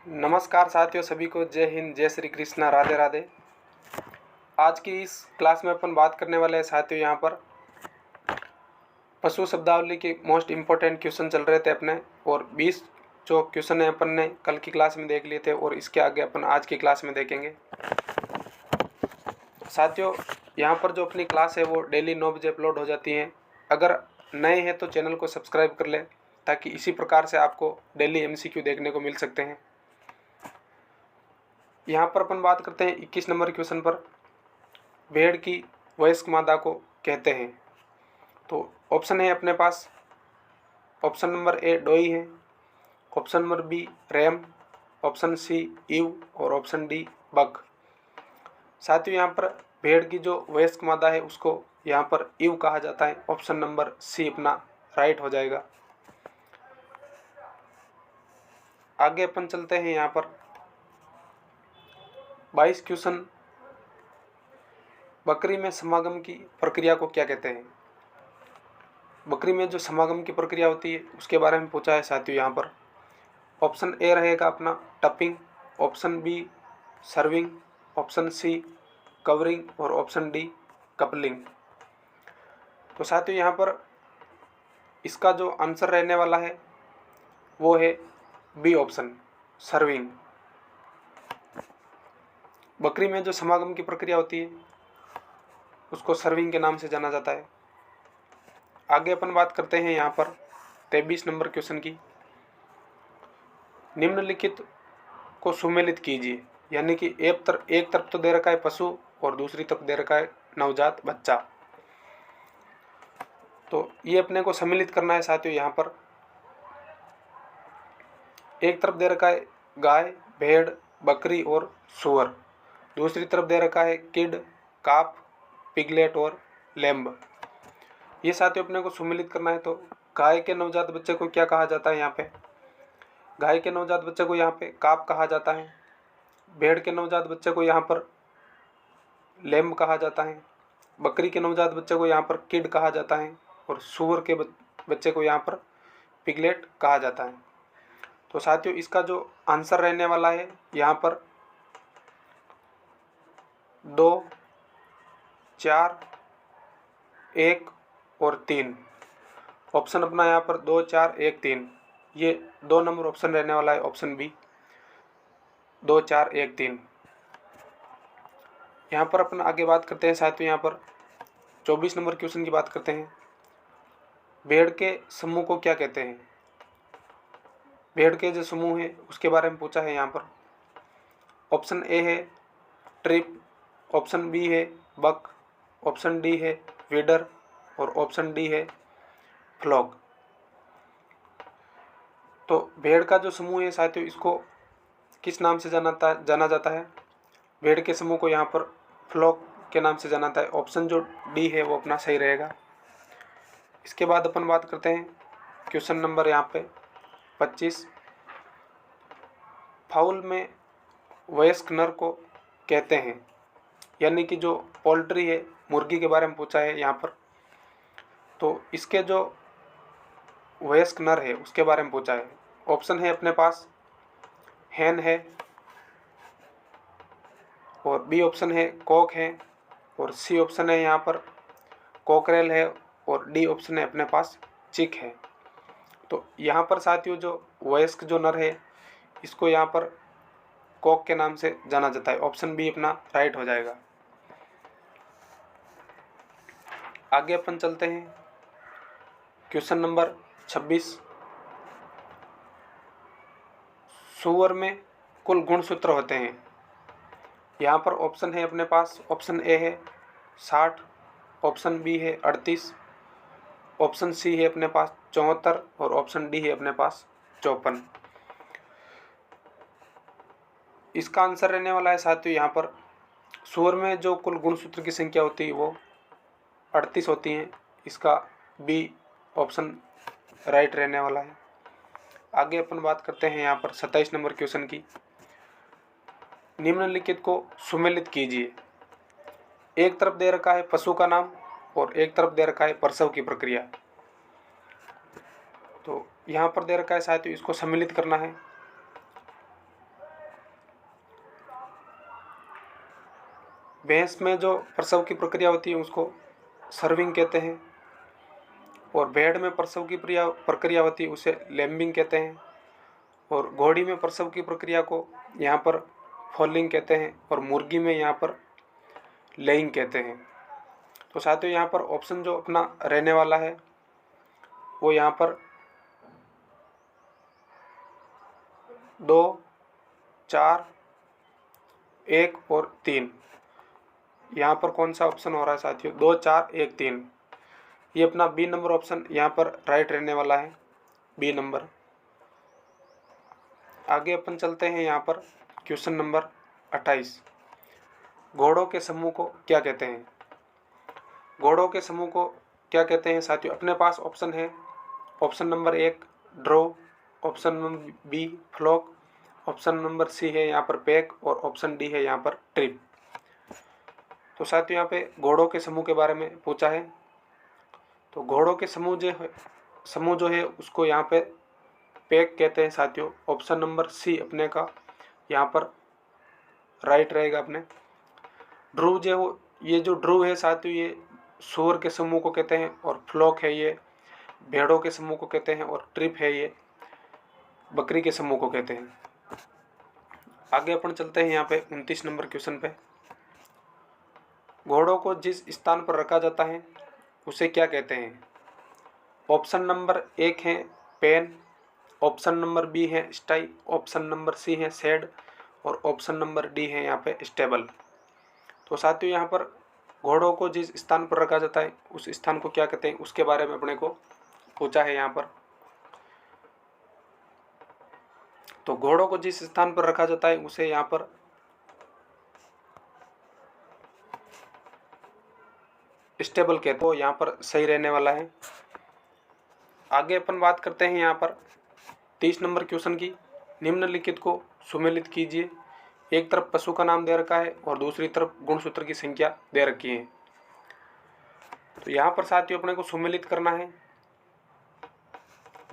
नमस्कार साथियों, सभी को जय हिंद, जय श्री कृष्णा, राधे राधे। आज की इस क्लास में अपन बात करने वाले हैं साथियों, यहाँ पर पशु शब्दावली के मोस्ट इम्पोर्टेंट क्वेश्चन चल रहे थे अपने, और 20 जो क्वेश्चन है अपन ने कल की क्लास में देख लिए थे और इसके आगे अपन आज की क्लास में देखेंगे। साथियों, यहाँ पर जो अपनी क्लास है वो डेली 9 बजे अपलोड हो जाती है। अगर नए हैं तो चैनल को सब्सक्राइब कर लें ताकि इसी प्रकार से आपको डेली MCQ देखने को मिल सकते हैं। यहाँ पर अपन बात करते हैं 21 नंबर क्वेश्चन पर। भेड़ की वयस्क मादा को कहते हैं। तो ऑप्शन है अपने पास, ऑप्शन नंबर ए डोई है, option number B ram, option C ewe और ऑप्शन डी बक। साथियों, यहाँ पर भेड़ की जो वयस्क मादा है उसको यहाँ पर ईव कहा जाता है। ऑप्शन नंबर सी अपना राइट हो जाएगा। आगे अपन चलते हैं। यहाँ पर 22 क्वेश्चन, बकरी में समागम की प्रक्रिया को क्या कहते हैं। बकरी में जो समागम की प्रक्रिया होती है उसके बारे में पूछा है साथियों। यहाँ पर ऑप्शन ए रहेगा अपना tupping, option B serving, option C covering और ऑप्शन डी कपलिंग। तो साथियों, यहाँ पर इसका जो आंसर रहने वाला है वो है बी ऑप्शन, सर्विंग। बकरी में जो समागम की प्रक्रिया होती है उसको सर्विंग के नाम से जाना जाता है। आगे अपन बात करते हैं यहाँ पर 23 नंबर क्वेश्चन की। निम्नलिखित को सुमेलित कीजिए, यानी कि एक तरफ तो दे रखा है पशु और दूसरी तरफ दे रखा है नवजात बच्चा। तो ये अपने को सम्मिलित करना है साथियों। यहाँ पर एक तरफ दे रखा है गाय, भेड़, बकरी और सूअर, दूसरी तरफ दे रखा है किड, काफ, पिगलेट और लैम्ब। ये साथियों अपने को सम्मिलित करना है। तो गाय के नवजात बच्चे को क्या कहा जाता है। यहाँ पे गाय के नवजात बच्चे को यहाँ पे काफ कहा जाता है, भेड़ के नवजात बच्चे को यहाँ पर लैम्ब कहा जाता है, बकरी के नवजात बच्चे को यहाँ पर किड कहा जाता है और सूअर के बच्चे को यहाँ पर पिगलेट कहा जाता है। तो साथियों, इसका जो आंसर रहने वाला है यहाँ पर 2, 4, 1 और 3। ऑप्शन अपना यहाँ पर 2, 4, 1, 3, ये 2 नंबर ऑप्शन रहने वाला है। Option B 2, 4, 1, 3। यहाँ पर अपन आगे बात करते हैं साथियों। यहाँ पर 24 नंबर क्वेश्चन की बात करते हैं। भेड़ के समूह को क्या कहते हैं। भेड़ के जो समूह है उसके बारे में पूछा है यहाँ पर। ऑप्शन ए है ट्रिप, ऑप्शन बी है बक, ऑप्शन डी है वीडर और ऑप्शन डी है फ्लॉक। तो भेड़ का जो समूह है साथियों, इसको किस नाम से जाना जाता है। भेड़ के समूह को यहाँ पर फ्लॉक के नाम से जाना जाता है। ऑप्शन जो डी है वो अपना सही रहेगा। इसके बाद अपन बात करते हैं क्वेश्चन नंबर यहाँ पे 25। फाउल में वयस्क नर को कहते हैं, यानी कि जो पोल्ट्री है, मुर्गी के बारे में पूछा है यहाँ पर। तो इसके जो वयस्क नर है उसके बारे में पूछा है। ऑप्शन है अपने पास हैन है, और बी ऑप्शन है कॉक है, और सी ऑप्शन है यहाँ पर कॉकरेल है, और डी ऑप्शन है अपने पास चिक है। तो यहाँ पर साथियों जो वयस्क जो नर है इसको यहाँ पर कॉक के नाम से जाना जाता है। ऑप्शन बी अपना राइट हो जाएगा। आगे अपन चलते हैं क्वेश्चन नंबर 26। सूअर में कुल गुणसूत्र होते हैं। यहाँ पर ऑप्शन है अपने पास, ऑप्शन ए है 60, ऑप्शन बी है 38, ऑप्शन सी है अपने पास 74 और ऑप्शन डी है अपने पास 54। इसका आंसर रहने वाला है साथियों यहाँ पर सूअर में जो कुल गुणसूत्र की संख्या होती है वो 38 होती हैं। इसका बी ऑप्शन राइट रहने वाला है। आगे अपन बात करते हैं यहाँ पर 27 नंबर क्वेश्चन की। निम्नलिखित को सुमेलित कीजिए। एक तरफ दे रखा है पशु का नाम और एक तरफ दे रखा है प्रसव की प्रक्रिया। तो यहाँ पर दे रखा है साथियों, इसको सम्मिलित करना है। भैंस में जो प्रसव की प्रक्रिया होती है उसको सर्विंग कहते हैं, और भेड़ में प्रसव की प्रक्रिया होती है उसे लैम्बिंग कहते हैं, और घोड़ी में प्रसव की प्रक्रिया को यहाँ पर फॉलिंग कहते हैं, और मुर्गी में यहाँ पर लेइंग कहते हैं। तो साथियों यहाँ पर ऑप्शन जो अपना रहने वाला है वो यहाँ पर 2, 4, 1 और 3। यहाँ पर कौन सा ऑप्शन हो रहा है साथियों? 2, 4, 1, 3। ये अपना बी नंबर ऑप्शन यहाँ पर राइट रहने वाला है, बी नंबर। आगे अपन चलते हैं यहाँ पर क्वेश्चन नंबर 28। घोड़ों के समूह को क्या कहते हैं? घोड़ों के समूह को क्या कहते हैं साथियों? अपने पास ऑप्शन है, option number 1 drove, option number B flock, option number C है यहाँ पर पैक, और ऑप्शन डी है यहाँ पर ट्रिप। तो साथियों यहाँ पे घोड़ों के समूह के बारे में पूछा है। तो घोड़ों के समूह जो है उसको यहाँ पे पैक कहते हैं साथियों। ऑप्शन नंबर सी अपने का यहाँ पर राइट रहेगा अपने। ड्रू ये जो ड्रू है साथियों ये सूअर के समूह को कहते हैं, और फ्लॉक है ये भेड़ों के समूह को कहते हैं, और ट्रिप है ये बकरी के समूह को कहते हैं। आगे अपन चलते हैं यहाँ पे 29 नंबर क्वेश्चन पे। घोड़ों को जिस स्थान पर रखा जाता है उसे क्या कहते हैं? ऑप्शन नंबर 1 है पेन, ऑप्शन नंबर बी है स्टाई, ऑप्शन नंबर सी है शेड, और ऑप्शन नंबर डी है यहाँ पे स्टेबल। तो साथियों यहाँ पर घोड़ों को जिस स्थान पर रखा जाता है उस स्थान को क्या कहते हैं उसके बारे में अपने को पूछा है यहाँ पर। तो घोड़ों को जिस स्थान पर रखा जाता है उसे यहाँ पर स्टेबल कहते हैं, तो यहाँ पर सही रहने वाला है। आगे अपन बात करते हैं यहाँ पर 30 नंबर क्वेश्चन की। निम्नलिखित को सुमेलित कीजिए। एक तरफ पशु का नाम दे रखा है और दूसरी तरफ गुणसूत्र की संख्या दे रखी है। तो यहाँ पर साथियों अपने को सुमेलित करना है।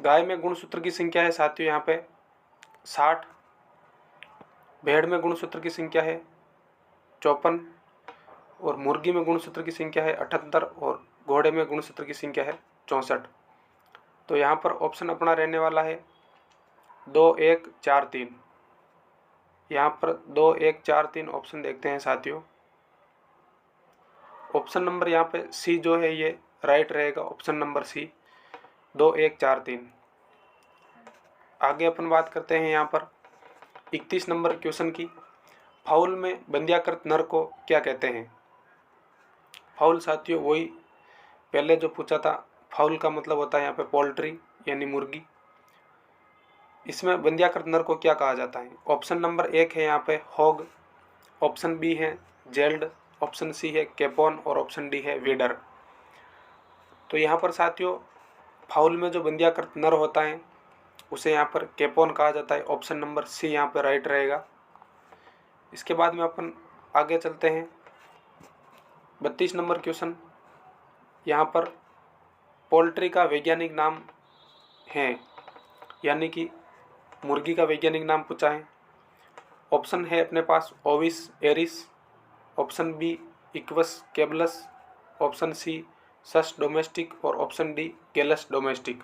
गाय में गुणसूत्र की संख्या है साथियों यहाँ पे 60, भेड़ में गुणसूत्र की संख्या है 54, और मुर्गी में गुणसूत्र की संख्या है 78, और घोड़े में गुणसूत्र की संख्या है 64। तो यहाँ पर ऑप्शन अपना रहने वाला है 2, 1, 4, 3। यहाँ पर 2, 1, 4, 3 ऑप्शन देखते हैं साथियों। ऑप्शन नंबर यहाँ पे सी जो है ये राइट रहेगा, ऑप्शन नंबर सी 2, 1, 4, 3। आगे अपन बात करते हैं यहाँ पर 31 नंबर क्वेश्चन की। फाउल में बंध्याकृत नर को क्या कहते हैं? फाउल साथियों वही पहले जो पूछा था, फाउल का मतलब होता है यहाँ पे पोल्ट्री यानी मुर्गी। इसमें बंध्याकृत नर को क्या कहा जाता है? ऑप्शन नंबर 1 है यहाँ पे हॉग, ऑप्शन बी है जेल्ड, ऑप्शन सी है कैपोन, और ऑप्शन डी है वीडर। तो यहाँ पर साथियों फाउल में जो बंध्याकृत नर होता है उसे यहाँ पर कैपोन कहा जाता है। ऑप्शन नंबर सी यहाँ पर राइट रहेगा। इसके बाद में अपन आगे चलते हैं 32 नंबर क्वेश्चन। यहाँ पर पोल्ट्री का वैज्ञानिक नाम है, यानी कि मुर्गी का वैज्ञानिक नाम पूछा है। ऑप्शन है अपने पास Ovis aries, option B Equus caballus, option C Sus domesticus, और ऑप्शन डी गेलस डोमेस्टिक।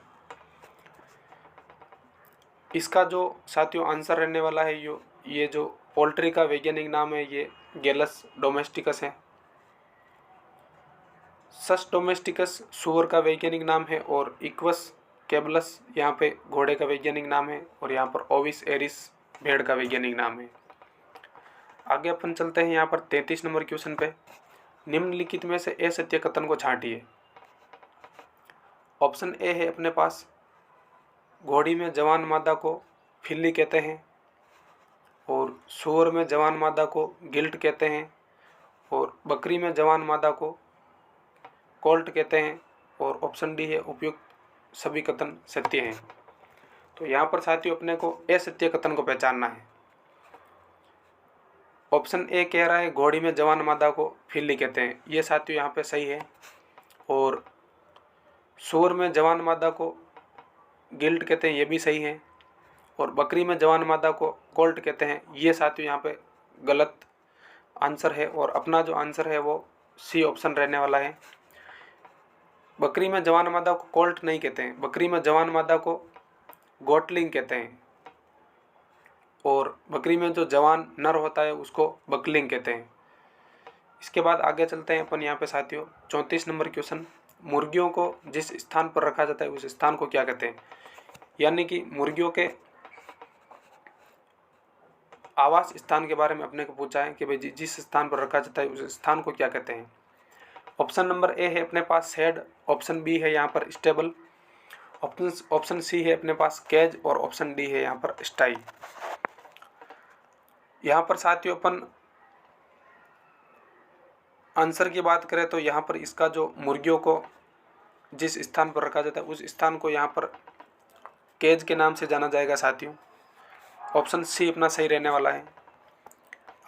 इसका जो साथियों आंसर रहने वाला है ये जो पोल्ट्री का वैज्ञानिक नाम है ये गेलस डोमेस्टिकस है। सस डोमेस्टिकस सूअर का वैज्ञानिक नाम है, और इक्वस केबलस यहाँ पे घोड़े का वैज्ञानिक नाम है, और यहाँ पर ओविस एरिस भेड़ का वैज्ञानिक नाम है। आगे अपन चलते हैं यहाँ पर 33 नंबर क्वेश्चन पे। निम्नलिखित में से असत्य कथन को छांटिए। ऑप्शन ए है अपने पास घोड़ी में जवान मादा को फिल्ली कहते हैं, और सूअर में जवान मादा को गिल्ट कहते हैं, और बकरी में जवान मादा को कोल्ट कहते हैं, और ऑप्शन डी है उपयुक्त सभी कथन सत्य हैं। तो यहाँ पर साथियों अपने को असत्य कथन को पहचानना है। ऑप्शन ए कह रहा है घोड़ी में जवान मादा को फिल्ली कहते हैं, ये साथियों यहाँ पे सही है। और सूअर में जवान मादा को गिल्ट कहते हैं, ये भी सही है। और बकरी में जवान मादा को कोल्ट कहते हैं, ये साथियों यहाँ पे गलत आंसर है और अपना जो आंसर है वो सी ऑप्शन रहने वाला है। बकरी में जवान मादा को कोल्ट नहीं कहते हैं, बकरी में जवान मादा को गोटलिंग कहते हैं और बकरी में जो जवान नर होता है उसको बकलिंग कहते हैं। इसके बाद आगे चलते हैं अपन यहाँ पे साथियों 34 नंबर क्वेश्चन, मुर्गियों को जिस स्थान पर रखा जाता है उस स्थान को क्या कहते हैं। यानी कि मुर्गियों के आवास स्थान के बारे में अपने को पूछा है कि भाई जिस स्थान पर रखा जाता है उस स्थान को क्या कहते हैं। ऑप्शन नंबर ए है अपने पास शेड, ऑप्शन बी है यहाँ पर स्टेबल, ऑप्शन सी है अपने पास केज और ऑप्शन डी है यहाँ पर स्टाई। यहाँ पर साथियों अपन आंसर की बात करें तो यहाँ पर इसका जो मुर्गियों को जिस स्थान पर रखा जाता है उस स्थान को यहाँ पर केज के नाम से जाना जाएगा साथियों। ऑप्शन सी अपना सही रहने वाला है।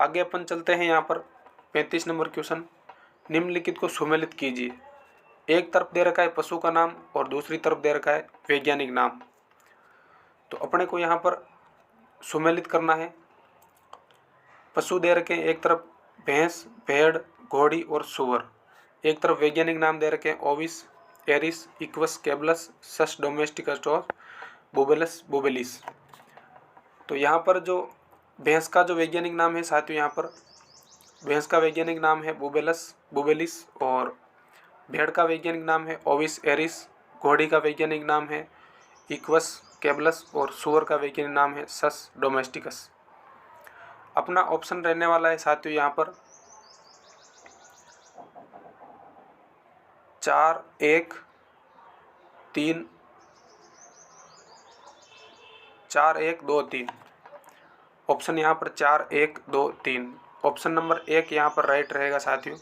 आगे अपन चलते हैं यहाँ पर 35 नंबर क्वेश्चन, निम्नलिखित को सुमेलित कीजिए। एक तरफ दे रखा है पशु का नाम और दूसरी तरफ दे रखा है वैज्ञानिक नाम। तो अपने को यहाँ पर सुमेलित करना है। पशु दे रखे हैं, एक तरफ भैंस, भेड़, घोड़ी और सुअर। एक तरफ वैज्ञानिक नाम दे रखे हैं ओविस, एरिस, इक्वस कैबलस, सस डोमेस्टिकस और बुबेलस बुबेलिस। तो यहाँ पर जो भैंस का जो वैज्ञानिक नाम है साथियों, यहाँ पर भैंस का वैज्ञानिक नाम है बुबेलस बुबेलिस और भेड़ का वैज्ञानिक नाम है ओविस एरिस, घोड़ी का वैज्ञानिक नाम है इक्वस कैबलस और सुअर का वैज्ञानिक नाम है सस डोमेस्टिकस। अपना ऑप्शन रहने वाला है साथियों यहाँ पर 4 1 3 4 1 2 3। ऑप्शन यहाँ पर 4 1 2 3। ऑप्शन नंबर 1 यहाँ पर राइट रहेगा साथियों,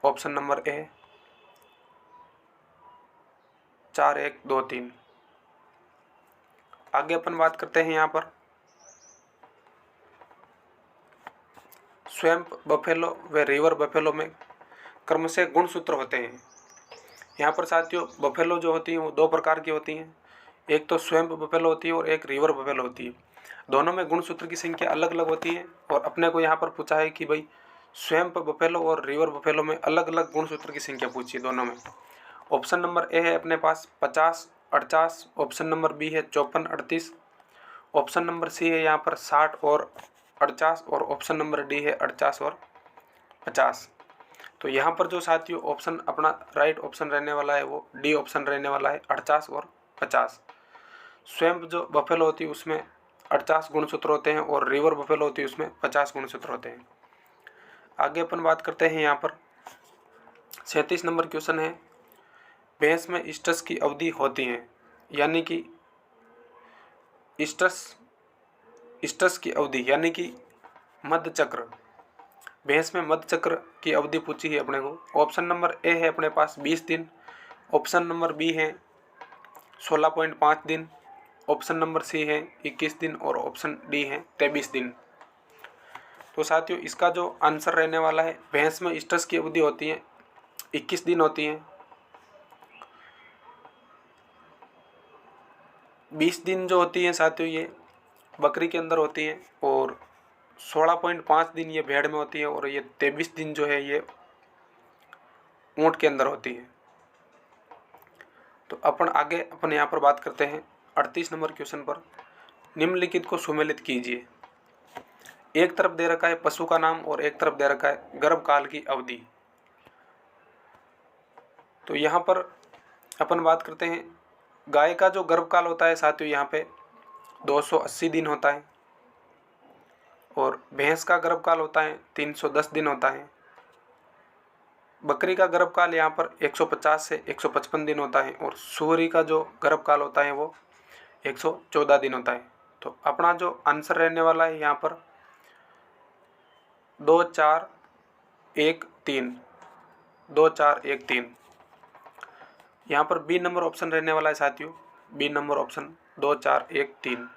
ऑप्शन नंबर ए 4 1 2 3। आगे अपन बात करते हैं यहाँ पर स्वैम्प बफेलो व रिवर बफेलो में क्रमशः गुणसूत्र होते हैं। यहाँ पर साथियों बफेलो जो होती हैं वो दो प्रकार की होती हैं, एक तो स्वैम्प बफेलो होती है और एक रिवर बफेलो होती है। दोनों में गुणसूत्र की संख्या अलग अलग होती है और अपने को यहाँ पर पूछा है कि भाई स्वैम्प बफेलो और रिवर बफेलो में अलग अलग गुणसूत्र की संख्या पूछी है दोनों में। ऑप्शन नंबर ए है अपने पास 50 48, ऑप्शन नंबर बी है 54 38, ऑप्शन नंबर सी है यहाँ पर 60 और 48 और ऑप्शन नंबर डी है 48 और 50। तो यहाँ पर जो साथियों ऑप्शन अपना राइट ऑप्शन रहने वाला है वो डी ऑप्शन रहने वाला है 48 और 50। स्वैम्प जो बफेलो होती है उसमें 48 गुणसूत्र होते हैं और रिवर बफेलो होती है उसमें 50 गुणसूत्र होते हैं। आगे अपन बात करते हैं यहाँ पर 37 नंबर क्वेश्चन है, भैंस में ईस्टस की अवधि होती है। यानी कि ईस्टस की अवधि यानी कि मध्य चक्र, भैंस में मध्य चक्र की अवधि पूछी है अपने को। ऑप्शन नंबर ए है अपने पास 20 दिन, ऑप्शन नंबर बी है 16.5 दिन, ऑप्शन नंबर सी है 21 दिन और ऑप्शन डी है 23 दिन। तो साथियों इसका जो आंसर रहने वाला है भैंस में ईस्टस की अवधि होती है 21 दिन होती है। 20 दिन जो होती है साथियों ये बकरी के अंदर होती है और 16.5 दिन ये भेड़ में होती है और ये 23 दिन जो है ये ऊँट के अंदर होती है। तो अपन यहाँ पर बात करते हैं 38 नंबर क्वेश्चन पर, निम्नलिखित को सुमेलित कीजिए। एक तरफ दे रखा है पशु का नाम और एक तरफ दे रखा है गर्भकाल की अवधि। तो यहाँ पर अपन बात करते हैं गाय का जो गर्भकाल होता है साथियों यहाँ पे 280 दिन होता है और भैंस का गर्भकाल होता है 310 दिन होता है। बकरी का गर्भकाल यहाँ पर 150 से 155 दिन होता है और सूअरी का जो गर्भकाल होता है वो 114 दिन होता है। तो अपना जो आंसर रहने वाला है यहाँ पर 2 4 1 3, 2 4 1 3। यहाँ पर बी नंबर ऑप्शन रहने वाला है साथियों, बी नंबर ऑप्शन 2 4 1 3।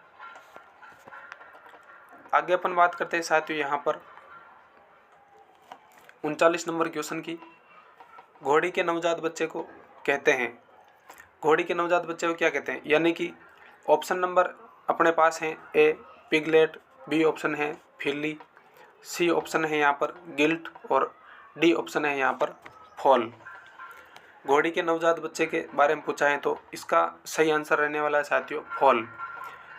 आगे अपन बात करते हैं साथियों यहाँ पर 39 नंबर क्वेश्चन की, घोड़ी के नवजात बच्चे को कहते हैं। घोड़ी के नवजात बच्चे को क्या कहते हैं? यानी कि ऑप्शन नंबर अपने पास हैं ए पिगलेट, बी ऑप्शन है फिल्ली, सी ऑप्शन है यहाँ पर गिल्ट और डी ऑप्शन है यहाँ पर फॉल। घोड़ी के नवजात बच्चे के बारे में पूछा है तो इसका सही आंसर रहने वाला है साथियों फॉल।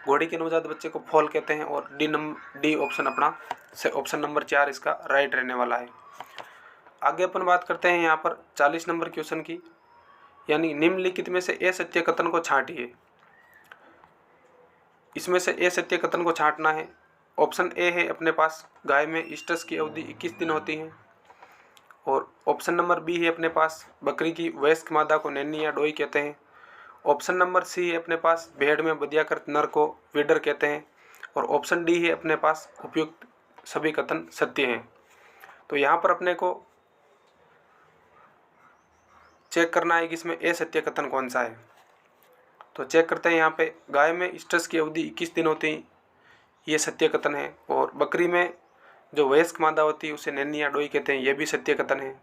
घोड़ी के नवजात बच्चे को फॉल कहते हैं और डी ऑप्शन अपना ऑप्शन नंबर 4 इसका राइट रहने वाला है। आगे अपन बात करते हैं यहाँ पर 40 नंबर क्वेश्चन की, यानी निम्नलिखित में से ए सत्य कथन को छांटिए। इसमें से ए सत्य कथन को छांटना है। ऑप्शन ए है अपने पास गाय में ईस्टस की अवधि 21 दिन होती है, और ऑप्शन नंबर बी है अपने पास बकरी की वयस्क मादा को नैनी या डोई कहते हैं। ऑप्शन नंबर सी है अपने पास भेड़ में बदियाकृत नर को विडर कहते हैं, और ऑप्शन डी है अपने पास उपयुक्त सभी कथन सत्य हैं। तो यहाँ पर अपने को चेक करना है कि इसमें ए सत्य कथन कौन सा है। तो चेक करते हैं यहाँ पे, गाय में ईस्टस की अवधि 21 दिन होती है, ये सत्य कथन है, और बकरी में जो वयस्क मादा होती है उसे नैनी या डोई कहते हैं, ये भी सत्य कथन है,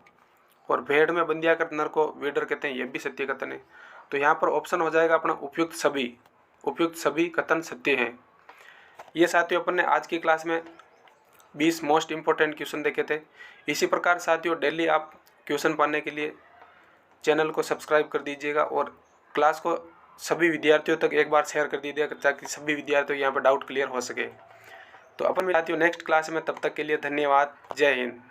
और भेड़ में बंदियाकृत नर को विडर कहते हैं, ये भी सत्य कथन है। तो यहाँ पर ऑप्शन हो जाएगा अपना उपयुक्त सभी कथन सत्य हैं। ये साथियों अपन ने आज की क्लास में 20 मोस्ट इंपॉर्टेंट क्वेश्चन देखे थे। इसी प्रकार साथियों डेली आप क्वेश्चन पाने के लिए चैनल को सब्सक्राइब कर दीजिएगा और क्लास को सभी विद्यार्थियों तक एक बार शेयर कर दीजिएगा ताकि सभी विद्यार्थियों यहाँ पर डाउट क्लियर हो सके। तो अपन साथियों नेक्स्ट क्लास में, तब तक के लिए धन्यवाद। जय हिंद।